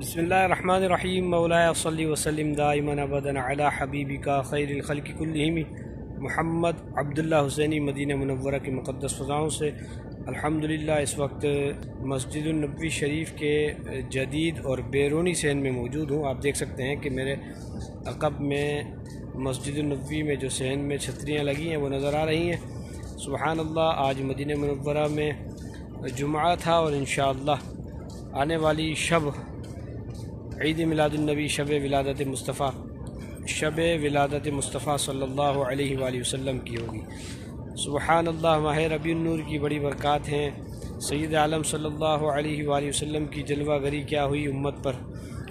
बिस्मिल्लाहिर्रहमानिर्रहीम मौलाया सल्ली वसल्लिम दाइमन अबदन अला हबीबिका खैरिल खल्क़ि कुल्लिहिम Muhammad Abdullah Husaini Medina Munawwara की मुक़द्दस फ़ज़ाओं से अल्हम्दुलिल्लाह इस वक्त मस्जिद नबवी शरीफ के जदीद और बैरूनी सहन में मौजूद हूँ। आप देख सकते हैं कि मेरे अक़ब में मस्जिद नबवी में जो सहन में छतरियाँ लगी हैं वो नज़र आ रही हैं। सुबहान अल्लाह, आज मदीना मुनव्वरा में जुम्आ था और इंशाअल्लाह आने वाली शब ईद मिलादुन्नबी शब विलादत मुस्तफ़ा सल्लल्लाहु अलैहि वसल्लम की होगी। सुबहान अल्लाह, माह रबीउन नूर की बड़ी बरक़ात हैं। सैयद आलम सल्लल्लाहु अलैहि वसल्लम की जलवागरी क्या हुई, उम्मत पर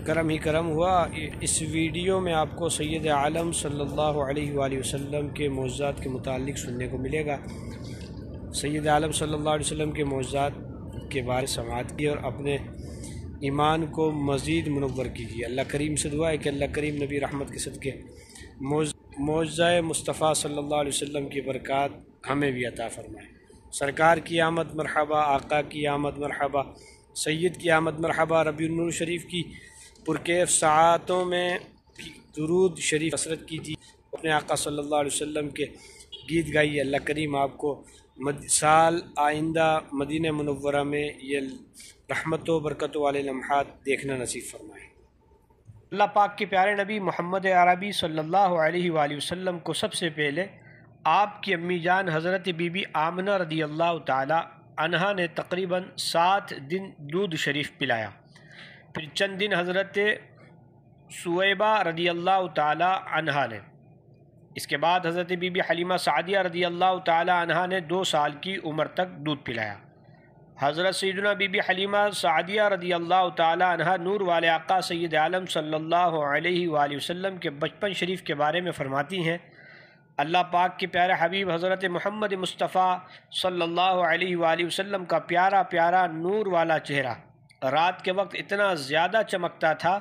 करम ही करम हुआ। इस वीडियो में आपको सैयद आलम सल्लल्लाहु अलैहि वसल्लम के मौज़ात के मुताल्लिक़ सुनने को मिलेगा। सैयद आलम सल्लल्लाहु अलैहि वसल्लम के मौज़ात के बारे समाअत की और अपने ईमान को मज़ीद मुनव्वर कीजिए। अल्लाह करीम से दुआ है कि अल्लाह करीम नबी रहमत के सदक़े मौज़ाए मुस्तफ़ा सल्लल्लाहु अलैहि वसल्लम की बरक़ात हमें भी अता फ़रमाए। सरकार की आमद मरहबा, आका की आमद मरहबा, सैयद की आमद मरहबा। रबीउन नूर शरीफ की पुरकैफ़ सआतों में दुरूद शरीफ कसरत कीजिए, अपने आका सल्लल्लाहु अलैहि वसल्लम के गीत गाइए। अल्लाह करीम आपको साल आइंदा मदीना मुनव्वरा में ये रहमत व बरकत वाले लम्हात देखना नसीब फरमाए। अल्लाह पाक के प्यारे नबी मोहम्मद अरबी सल्लल्लाहु अलैहि वसल्लम को सबसे पहले आपकी अम्मी जान हज़रत बीबी आमना रदी अल्लाह ताला अन्हा ने तकरीबन 7 दिन दूध शरीफ पिलाया। फिर चंद दिन हज़रत सुवैबा रदी अल्लाह ताला अन्हा ने। इसके बाद हज़रत बीबी हलीमा सादिया रदी अल्लाह ताला अन्हा ने 2 साल की उम्र तक दूध पिलाया। हज़रत सैयदना बीबी हलीमा सादिया रदी अल्लाह ताला अन्हा नूर वाले आका सैयद आलम सल्लल्लाहु अलैहि वसल्लम के बचपन शरीफ के बारे में फ़रमाती हैं, अल्लाह पाक के प्यारे हबीब हज़रत मोहम्मद मुस्तफ़ा सल्लल्लाहु अलैहि वसल्लम का प्यारा प्यारा नूर वाला चेहरा रात के वक्त इतना ज़्यादा चमकता था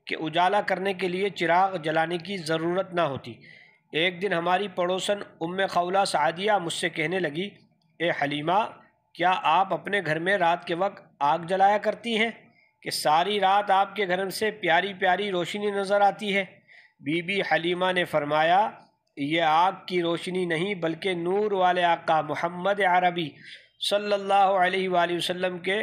कि उजाला करने के लिए चिराग जलाने की ज़रूरत ना होती। एक दिन हमारी पड़ोसन उम्मे खौला सादिया मुझसे कहने लगी, ए हलीमा, क्या आप अपने घर में रात के वक्त आग जलाया करती हैं कि सारी रात आपके घर से प्यारी प्यारी रोशनी नज़र आती है? बीबी हलीमा ने फरमाया, ये आग की रोशनी नहीं बल्कि नूर वाले आका मोहम्मद अरबी सल्लल्लाहु अलैहि वसल्लम के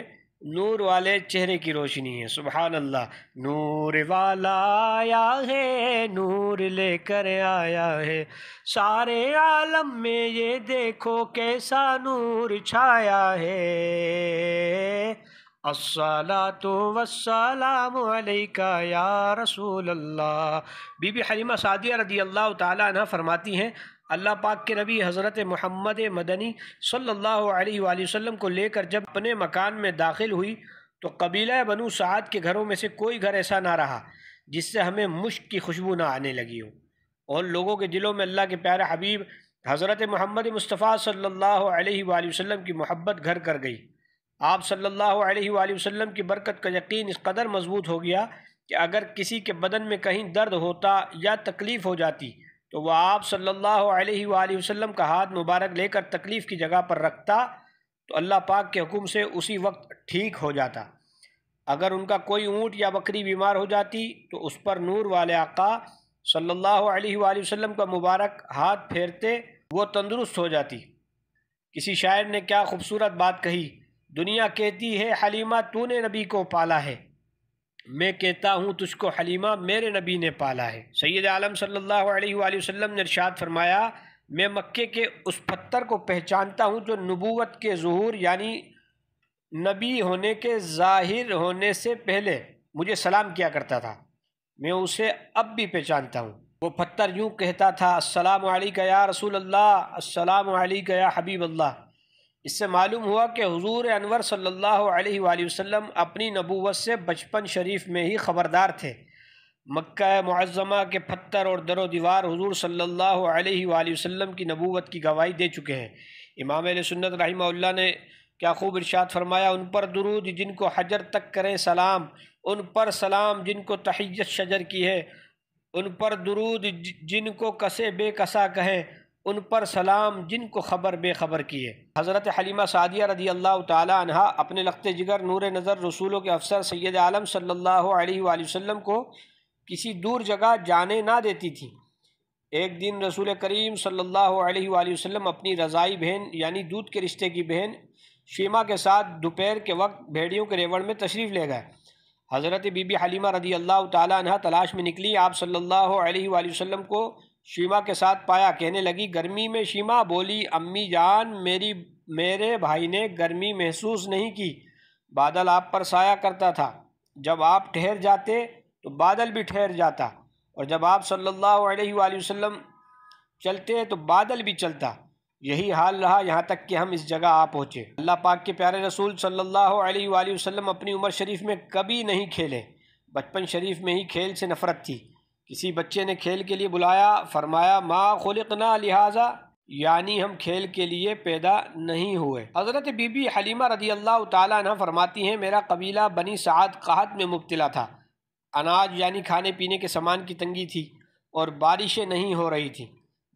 नूर वाले चेहरे की रोशनी है। सुबहान अल्लाह। नूर वाला आया है, नूर लेकर आया है, सारे आलम में ये देखो कैसा नूर छाया है। अस्सलातु वस्सलामु अलैका या रसूल अल्लाह। बीबी हलीमा सादिया रदी अल्लाह ताला अन्हा फरमाती हैं, अल्लाह पाक के नबी हज़रत मोहम्मद मदनी सल्लल्लाहु अलैहि वसल्लम को लेकर जब अपने मकान में दाखिल हुई तो कबीला बनु साद के घरों में से कोई घर ऐसा ना रहा जिससे हमें मुश्क की खुशबू ना आने लगी हो, और लोगों के दिलों में अल्लाह के प्यारे हबीब हज़रत मोहम्मद मुस्तफ़ा सल्लल्लाहु अलैहि वसल्लम की मोहब्बत घर कर गई। आप सल्लल्लाहु अलैहि वसल्लम की बरकत का यकीन इस कदर मजबूत हो गया कि अगर किसी के बदन में कहीं दर्द होता या तकलीफ़ हो जाती तो वह आप सल्लल्लाहु अलैहि वसल्लम का हाथ मुबारक लेकर तकलीफ़ की जगह पर रखता तो अल्लाह पाक के हुक्म से उसी वक्त ठीक हो जाता। अगर उनका कोई ऊँट या बकरी बीमार हो जाती तो उस पर नूर वाले आका सल्लल्लाहु अलैहि वसल्लम का मुबारक हाथ फेरते वो तंदुरुस्त हो जाती। किसी शायर ने क्या खूबसूरत बात कही, दुनिया कहती है हलीमा तूने नबी को पाला है, मैं कहता हूँ तुझको हलीमा मेरे नबी ने पाला है। सैयद आलम सल्लल्लाहु अलैहि वसल्लम ने इरशाद फरमाया, मैं मक्के के उस पत्थर को पहचानता हूँ जो नबूवत के ज़ुहूर यानी नबी होने के ज़ाहिर होने से पहले मुझे सलाम किया करता था, मैं उसे अब भी पहचानता हूँ। वो पत्थर यूँ कहता था, अस्सलामु अलैका या रसूल अल्लाह, अस्सलामु अलैका या हबीब अल्लाह। इससे मालूम हुआ कि हुजूर अनवर सल्लल्लाहु अलैहि वसल्लम अपनी नबूवत से बचपन शरीफ में ही ख़बरदार थे। मक्का मुअज़्ज़मा के पत्थर और दरो दीवार हुजूर सल्लल्लाहु अलैहि वसल्लम की नबूवत की गवाही दे चुके हैं। इमाम अहले सुन्नत रहमहुल्लाह ने क्या खूब इरशाद फरमाया, उन पर दुरूद जिनको हजर तक करें सलाम, उन पर सलाम जिनको तहियत शजर की है, उन पर दुरूद जिनको कसे बेकसा कहें, ان پر سلام جن کو خبر بے خبر کیے۔ حضرت حلیمہ سعدیہ رضی اللہ تعالی عنہا اپنے لخت جگر نور نظر رسولوں کے افسر سید عالم صلی اللہ علیہ وآلہ وسلم کو کسی دور جگہ جانے نہ دیتی تھیں۔ ایک دن رسول کریم صلی اللہ علیہ وآلہ وسلم اپنی رضائی بہن یعنی دودھ کے رشتے کی بہن شیمہ کے ساتھ دوپہر کے وقت بھیڑیوں کے ریوڑ میں تشریف لے گئے۔ حضرت بی بی حلیمہ رضی اللہ تعالی عنہ تلاش میں نکلی، آپ صلی اللہ علیہ وآلہ وسلم کو شیمہ کے ساتھ پایا، کہنے لگی گرمی میں شیمہ بولی امی جان میرے بھائی نے گرمی محسوس نہیں کی، بادل آپ پر سایہ کرتا تھا، جب آپ ٹھہر جاتے تو بادل بھی ٹھہر جاتا، اور جب آپ صلی اللہ علیہ وآلہ وسلم چلتے تو بادل بھی چلتا، یہی حال رہا یہاں تک کہ ہم اس جگہ آ پہنچے۔ اللہ پاک کے پیارے رسول صلی اللہ علیہ وآلہ وسلم اپنی عمر شریف میں کبھی نہیں کھیلے، بچپن شریف میں ہی کھیل سے نفرت تھی۔ کسی بچے نے کھیل کے لیے بلایا، فرمایا ما خلقنا لہذا، یعنی ہم کھیل کے لیے پیدا نہیں ہوئے۔ حضرت بی بی حلیمہ رضی اللہ تعالیٰ عنہ فرماتی ہیں میرا قبیلہ بنی سعد قحط میں مبتلا تھا، اناج یعنی کھانے پینے کے سامان کی تنگی تھی اور بارشیں نہیں ہو رہی تھیں۔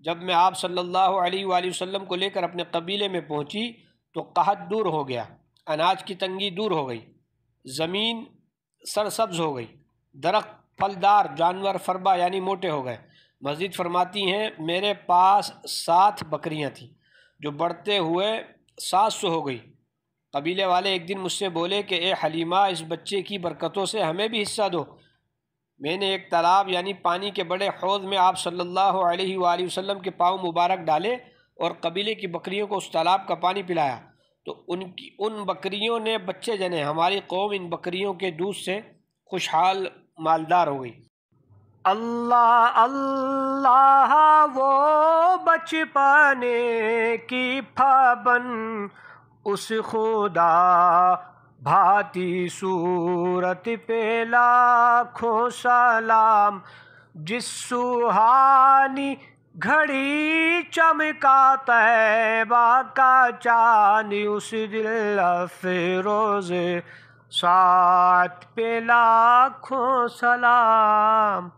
جب میں آپ صلی اللہ علیہ وآلہ وسلم کو لے کر اپنے قبیلے میں پہنچی تو قحط دور ہو گیا، اناج کی تنگی دور ہو گئی، زمین سرسبز ہو گئی، درخت پھلدار، جانور فربا یعنی موٹے ہو گئے۔ مزید فرماتی ہیں میرے پاس 7 بکریاں تھیں جو بڑھتے ہوئے 700 ہو گئی۔ قبیلے والے ایک دن مجھ سے بولے کہ اے حلیمہ اس بچے کی برکتوں سے ہمیں بھی حصہ دو۔ میں نے ایک تالاب یعنی پانی کے بڑے حوض میں آپ صلی اللہ علیہ وآلہ وسلم کے پاؤں مبارک ڈالے اور قبیلے کی بکریوں کو اس تالاب کا پانی پلایا تو ان بکریوں نے بچے جنے، ہماری قوم ان بکریوں کے دودھ سے خوشحال مالدار ہو گئی۔ اللہ اللہ وہ بچپنے کی پابند اس خدا بھاتی صورت پہ لاکھوں سلام، جس سہانی گھڑی چمکا طیبہ کا چاند، اس دل افروز ساعت پہ لاکھوں سلام۔